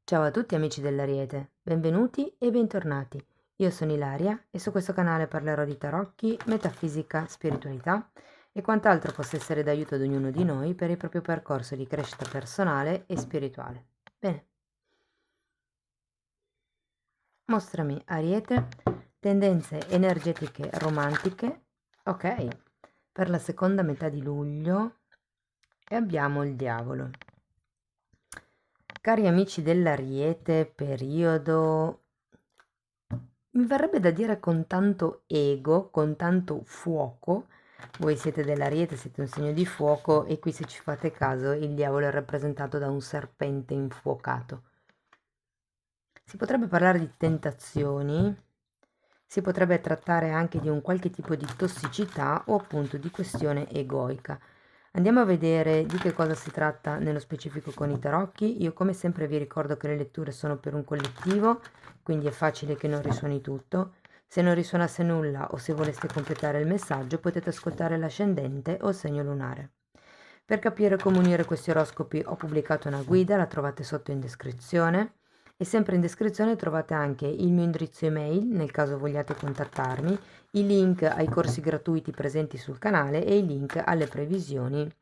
Ciao a tutti amici dell'Ariete, benvenuti e bentornati. Io sono Ilaria e su questo canale parlerò di tarocchi, metafisica, spiritualità e quant'altro possa essere d'aiuto ad ognuno di noi per il proprio percorso di crescita personale e spirituale. Bene, mostrami Ariete, tendenze energetiche romantiche, ok, per la seconda metà di luglio e abbiamo il diavolo. Cari amici dell'Ariete, periodo, mi verrebbe da dire con tanto ego, con tanto fuoco. Voi siete dell'Ariete, siete un segno di fuoco e qui, se ci fate caso, il diavolo è rappresentato da un serpente infuocato. Si potrebbe parlare di tentazioni, si potrebbe trattare anche di un qualche tipo di tossicità o appunto di questione egoica. Andiamo a vedere di che cosa si tratta nello specifico con i tarocchi. Io come sempre vi ricordo che le letture sono per un collettivo, quindi è facile che non risuoni tutto. Se non risuonasse nulla o se voleste completare il messaggio, potete ascoltare l'ascendente o il segno lunare. Per capire come unire questi oroscopi ho pubblicato una guida, la trovate sotto in descrizione. E sempre in descrizione trovate anche il mio indirizzo email nel caso vogliate contattarmi, i link ai corsi gratuiti presenti sul canale e i link alle previsioni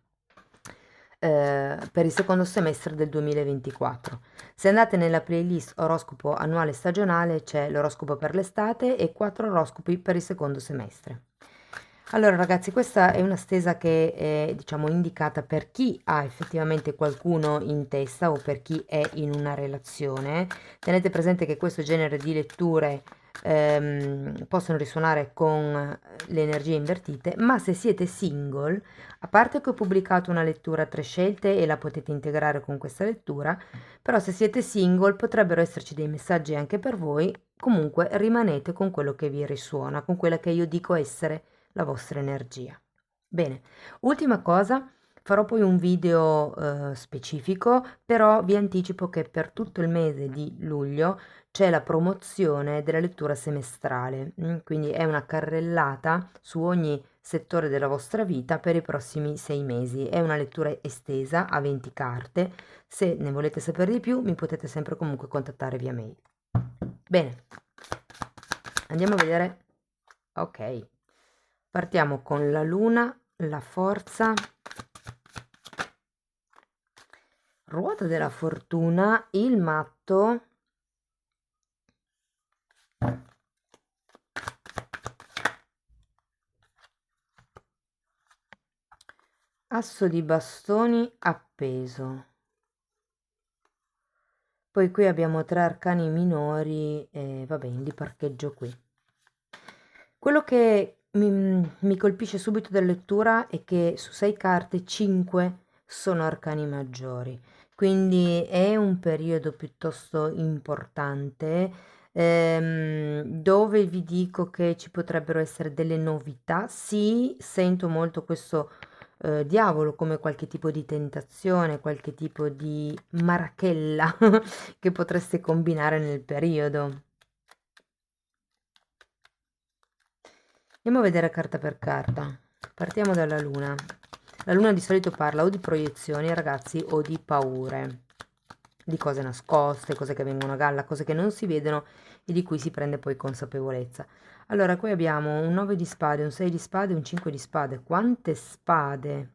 per il secondo semestre del 2024. Se andate nella playlist oroscopo annuale stagionale c'è l'oroscopo per l'estate e 4 oroscopi per il secondo semestre. Allora ragazzi, questa è una stesa che è, diciamo, indicata per chi ha effettivamente qualcuno in testa o per chi è in una relazione. Tenete presente che questo genere di letture possono risuonare con le energie invertite, ma se siete single, a parte che ho pubblicato una lettura a 3 scelte e la potete integrare con questa lettura, però se siete single potrebbero esserci dei messaggi anche per voi. Comunque rimanete con quello che vi risuona, con quella che io dico essere la vostra energia. Bene, ultima cosa, farò poi un video specifico, però vi anticipo che per tutto il mese di luglio c'è la promozione della lettura semestrale, quindi è una carrellata su ogni settore della vostra vita per i prossimi 6 mesi. È una lettura estesa a 20 carte. Se ne volete sapere di più, mi potete sempre comunque contattare via mail. Bene, andiamo a vedere. Ok, partiamo con la luna, la forza, ruota della fortuna, il matto, asso di bastoni appeso. Poi qui abbiamo 3 arcani minori e va bene, li parcheggio qui. Quello che mi colpisce subito dalla lettura è che su 6 carte 5 sono arcani maggiori, quindi è un periodo piuttosto importante, dove vi dico che ci potrebbero essere delle novità. Sì, sento molto questo diavolo come qualche tipo di tentazione, qualche tipo di marachella che potreste combinare nel periodo. Andiamo a vedere carta per carta. Partiamo dalla luna. La luna di solito parla o di proiezioni, ragazzi, o di paure, di cose nascoste, cose che vengono a galla, cose che non si vedono e di cui si prende poi consapevolezza. Allora, qui abbiamo un 9 di spade, un 6 di spade e un 5 di spade. Quante spade!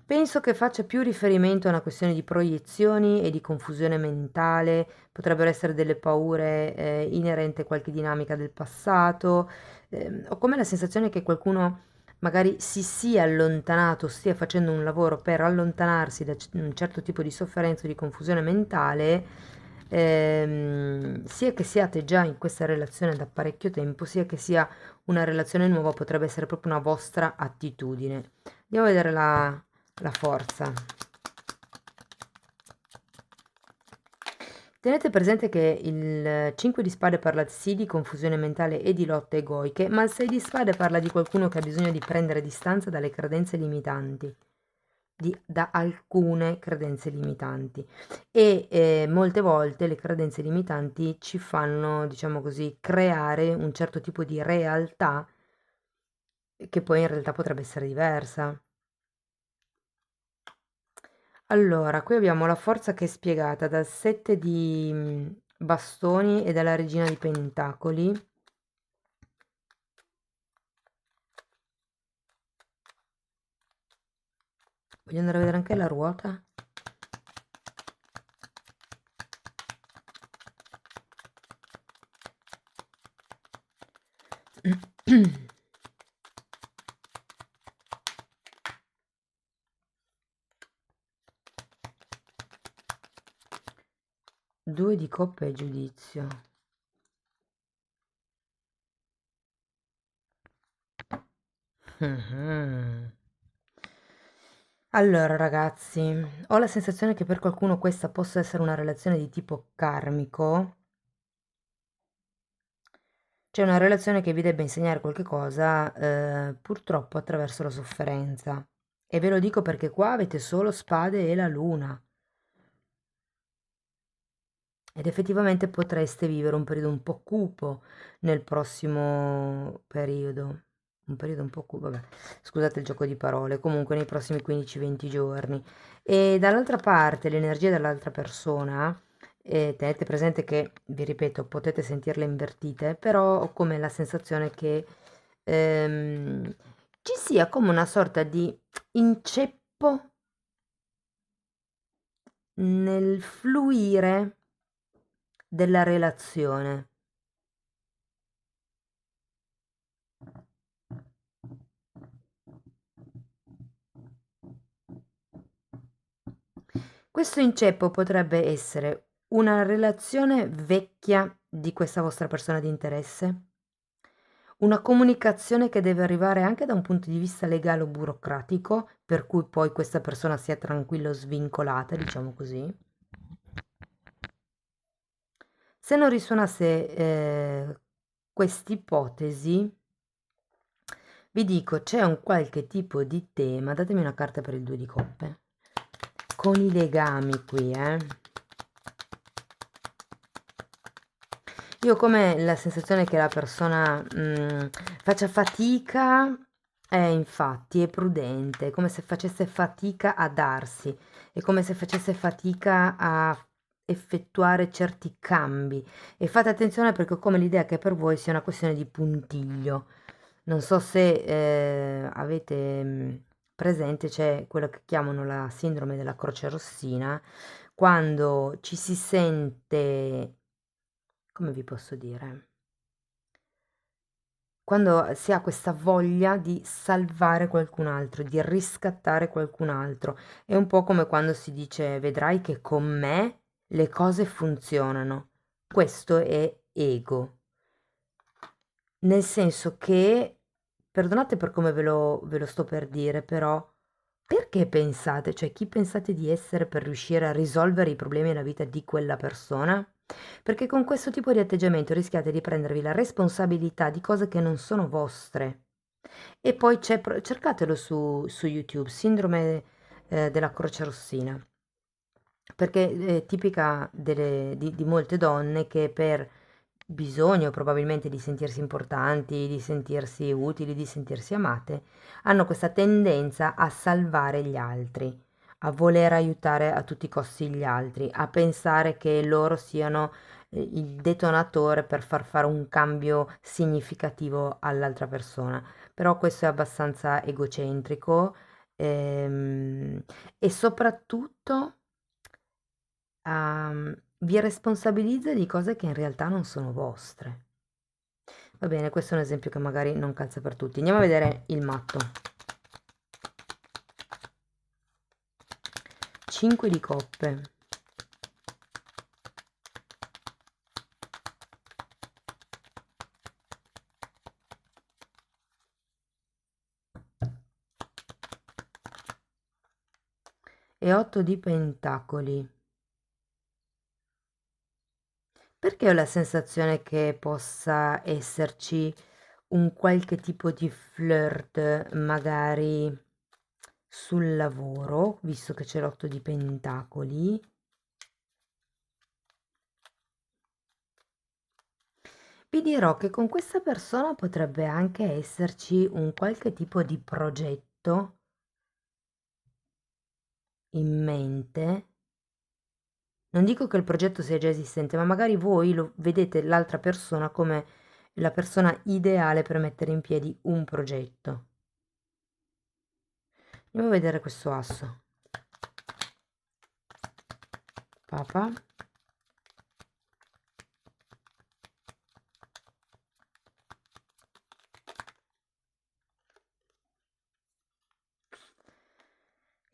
Penso che faccia più riferimento a una questione di proiezioni e di confusione mentale, potrebbero essere delle paure inerenti a qualche dinamica del passato. Ho come la sensazione che qualcuno magari si sia allontanato, stia facendo un lavoro per allontanarsi da un certo tipo di sofferenza o di confusione mentale, sia che siate già in questa relazione da parecchio tempo, sia che sia una relazione nuova, potrebbe essere proprio una vostra attitudine. Andiamo a vedere la forza. Tenete presente che il 5 di spade parla sì di confusione mentale e di lotte egoiche, ma il 6 di spade parla di qualcuno che ha bisogno di prendere distanza dalle credenze limitanti, da alcune credenze limitanti. E molte volte le credenze limitanti ci fanno, diciamo così, creare un certo tipo di realtà che poi in realtà potrebbe essere diversa. Allora, qui abbiamo la forza che è spiegata dal 7 di bastoni e dalla regina di pentacoli. Voglio andare a vedere anche la ruota. Due di coppe e giudizio. Mhm. Allora, ragazzi, ho la sensazione che per qualcuno questa possa essere una relazione di tipo karmico. C'è una relazione che vi debba insegnare qualche cosa, purtroppo attraverso la sofferenza. E ve lo dico perché qua avete solo spade e la luna. Ed effettivamente potreste vivere un periodo un po' cupo nel prossimo periodo. Un periodo un po' cupo, vabbè, scusate il gioco di parole, comunque nei prossimi 15-20 giorni. E dall'altra parte, l'energia dell'altra persona, tenete presente che, vi ripeto, potete sentirle invertite, però ho come la sensazione che ci sia come una sorta di inceppo nel fluire della relazione. Questo inceppo potrebbe essere una relazione vecchia di questa vostra persona di interesse, una comunicazione che deve arrivare anche da un punto di vista legale o burocratico, per cui poi questa persona sia tranquilla o svincolata, diciamo così. Se non risuonasse quest'ipotesi, vi dico, c'è un qualche tipo di tema, datemi una carta per il 2 di coppe, con i legami qui, Io ho come la sensazione che la persona faccia fatica, infatti, è prudente, è come se facesse fatica a darsi, è come se facesse fatica a effettuare certi cambi. E fate attenzione perché ho come l'idea che per voi sia una questione di puntiglio. Non so se avete presente, c'è quello che chiamano la sindrome della croce rossina, quando ci si sente, come vi posso dire? Quando si ha questa voglia di salvare qualcun altro, di riscattare qualcun altro. È un po' come quando si dice, vedrai che con me le cose funzionano. Questo è ego. Nel senso che, perdonate per come ve lo sto per dire, però, perché pensate, cioè chi pensate di essere per riuscire a risolvere i problemi nella vita di quella persona? Perché con questo tipo di atteggiamento rischiate di prendervi la responsabilità di cose che non sono vostre. E poi cercatelo su YouTube, sindrome della croce rossina, perché è tipica di molte donne che per bisogno probabilmente di sentirsi importanti, di sentirsi utili, di sentirsi amate, hanno questa tendenza a salvare gli altri, a voler aiutare a tutti i costi gli altri, a pensare che loro siano il detonatore per far fare un cambio significativo all'altra persona. Però questo è abbastanza egocentrico, e soprattutto vi responsabilizza di cose che in realtà non sono vostre. Va bene, questo è un esempio che magari non calza per tutti. Andiamo a vedere il matto. 5 di coppe. E 8 di pentacoli. Perché ho la sensazione che possa esserci un qualche tipo di flirt, magari sul lavoro, visto che c'è l'8 di pentacoli. Vi dirò che con questa persona potrebbe anche esserci un qualche tipo di progetto in mente, non dico che il progetto sia già esistente, ma magari voi lo vedete l'altra persona come la persona ideale per mettere in piedi un progetto. Andiamo a vedere questo asso. Papa.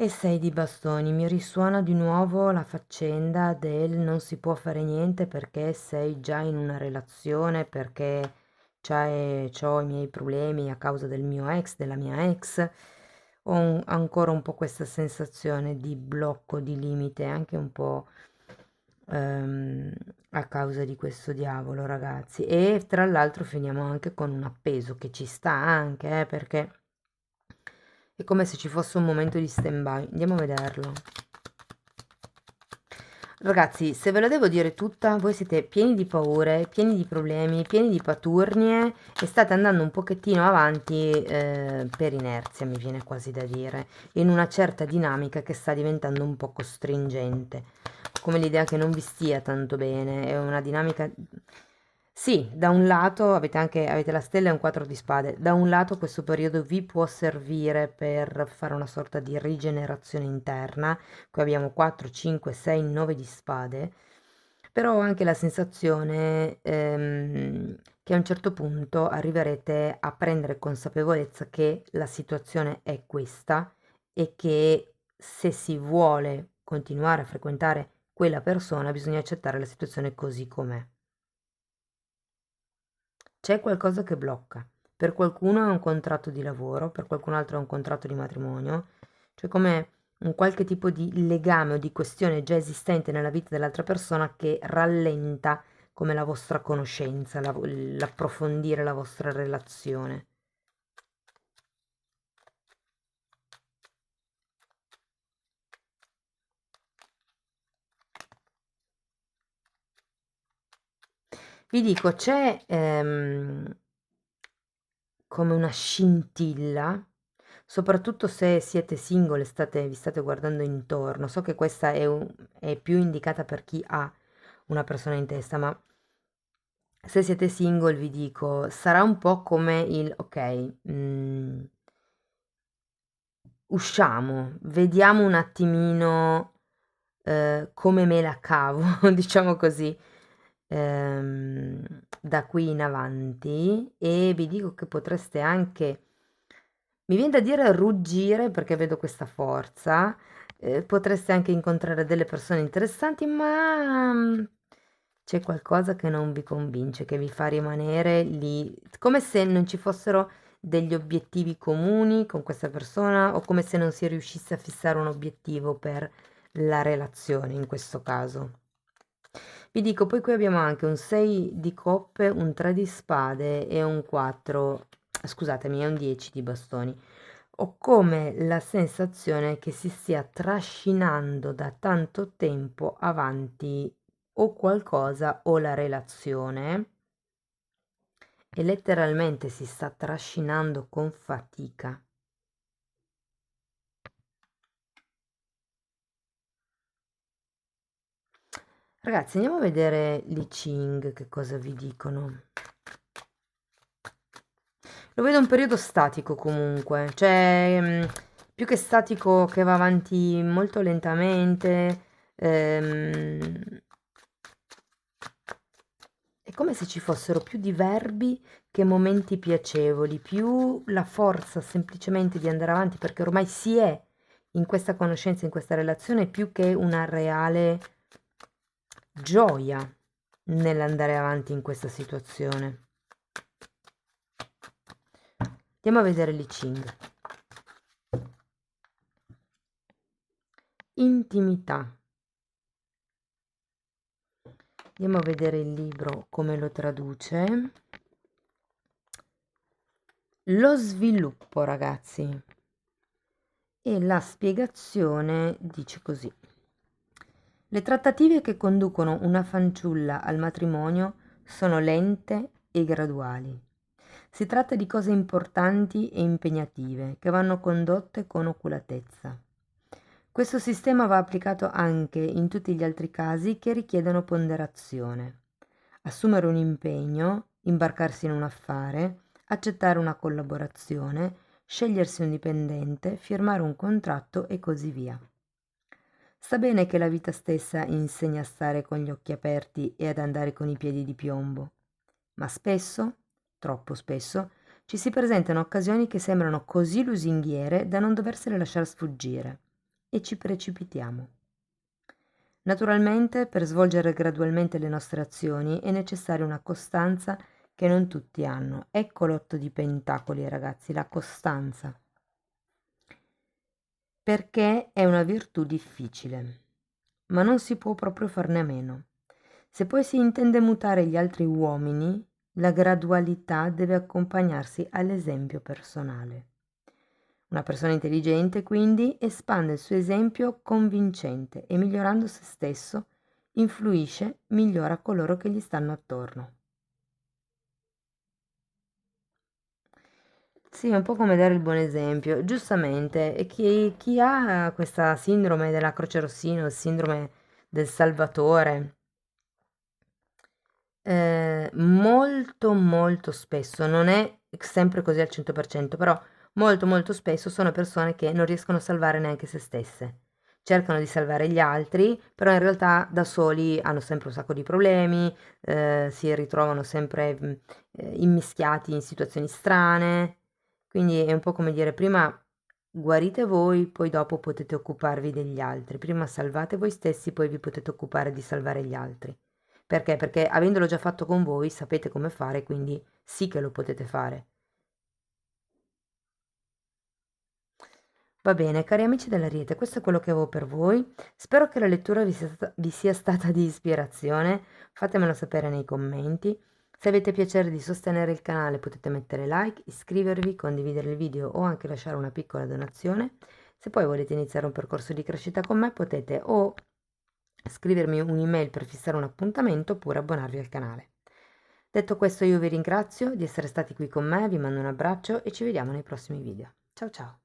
E 6 di bastoni. Mi risuona di nuovo la faccenda del non si può fare niente perché sei già in una relazione, perché c'ho i miei problemi a causa del mio ex, della mia ex. Ho ancora un po' questa sensazione di blocco, di limite, anche un po' ehm, a causa di questo diavolo, ragazzi. E tra l'altro finiamo anche con un appeso che ci sta anche, perché è come se ci fosse un momento di stand-by. Andiamo a vederlo. Ragazzi, se ve la devo dire tutta, voi siete pieni di paure, pieni di problemi, pieni di paturnie e state andando un pochettino avanti per inerzia, mi viene quasi da dire, in una certa dinamica che sta diventando un po' costringente, come l'idea che non vi stia tanto bene, è una dinamica. Sì, da un lato avete la stella e un 4 di spade, da un lato questo periodo vi può servire per fare una sorta di rigenerazione interna. Qui abbiamo 4, 5, 6, 9 di spade, però ho anche la sensazione che a un certo punto arriverete a prendere consapevolezza che la situazione è questa e che se si vuole continuare a frequentare quella persona bisogna accettare la situazione così com'è. C'è qualcosa che blocca. Per qualcuno è un contratto di lavoro, per qualcun altro è un contratto di matrimonio, cioè come un qualche tipo di legame o di questione già esistente nella vita dell'altra persona che rallenta come la vostra conoscenza, l'approfondire la vostra relazione. Vi dico, c'è come una scintilla, soprattutto se siete single e vi state guardando intorno. So che questa è più indicata per chi ha una persona in testa, ma se siete single vi dico, sarà un po' come il, ok, usciamo, vediamo un attimino come me la cavo, diciamo così, da qui in avanti e vi dico che potreste anche, mi viene da dire ruggire perché vedo questa forza, potreste anche incontrare delle persone interessanti, ma c'è qualcosa che non vi convince, che vi fa rimanere lì, come se non ci fossero degli obiettivi comuni con questa persona o come se non si riuscisse a fissare un obiettivo per la relazione in questo caso. Vi dico, poi qui abbiamo anche un 6 di coppe, un 3 di spade e un 4, scusatemi, è un 10 di bastoni. Ho come la sensazione che si stia trascinando da tanto tempo avanti o qualcosa o la relazione e letteralmente si sta trascinando con fatica. Ragazzi, andiamo a vedere l'I Ching, che cosa vi dicono. Lo vedo un periodo statico comunque, cioè più che statico che va avanti molto lentamente. È come se ci fossero più di verbi che momenti piacevoli, più la forza semplicemente di andare avanti perché ormai si è in questa conoscenza, in questa relazione, più che una reale gioia nell'andare avanti in questa situazione. Andiamo a vedere l'I Ching. Intimità. Andiamo a vedere il libro come lo traduce. Lo sviluppo, ragazzi. E la spiegazione dice così. Le trattative che conducono una fanciulla al matrimonio sono lente e graduali. Si tratta di cose importanti e impegnative che vanno condotte con oculatezza. Questo sistema va applicato anche in tutti gli altri casi che richiedono ponderazione. Assumere un impegno, imbarcarsi in un affare, accettare una collaborazione, scegliersi un dipendente, firmare un contratto e così via. Sta bene che la vita stessa insegna a stare con gli occhi aperti e ad andare con i piedi di piombo, ma spesso, troppo spesso, ci si presentano occasioni che sembrano così lusinghiere da non doversele lasciar sfuggire e ci precipitiamo. Naturalmente, per svolgere gradualmente le nostre azioni è necessaria una costanza che non tutti hanno. Ecco l'otto di pentacoli, ragazzi, la costanza. Perché è una virtù difficile, ma non si può proprio farne a meno. Se poi si intende mutare gli altri uomini, la gradualità deve accompagnarsi all'esempio personale. Una persona intelligente, quindi, espande il suo esempio convincente e migliorando se stesso, influisce, migliora coloro che gli stanno attorno. Sì, è un po' come dare il buon esempio. Giustamente, e chi ha questa sindrome della Croce Rossina, il sindrome del Salvatore, molto molto spesso, non è sempre così al 100%, però molto molto spesso sono persone che non riescono a salvare neanche se stesse. Cercano di salvare gli altri, però in realtà da soli hanno sempre un sacco di problemi, si ritrovano sempre immischiati in situazioni strane. Quindi è un po' come dire, prima guarite voi, poi dopo potete occuparvi degli altri. Prima salvate voi stessi, poi vi potete occupare di salvare gli altri. Perché? Perché avendolo già fatto con voi sapete come fare, quindi sì che lo potete fare. Va bene, cari amici dell'Ariete, questo è quello che avevo per voi. Spero che la lettura vi sia stata di ispirazione. Fatemelo sapere nei commenti. Se avete piacere di sostenere il canale potete mettere like, iscrivervi, condividere il video o anche lasciare una piccola donazione. Se poi volete iniziare un percorso di crescita con me potete o scrivermi un'email per fissare un appuntamento oppure abbonarvi al canale. Detto questo io vi ringrazio di essere stati qui con me, vi mando un abbraccio e ci vediamo nei prossimi video. Ciao ciao!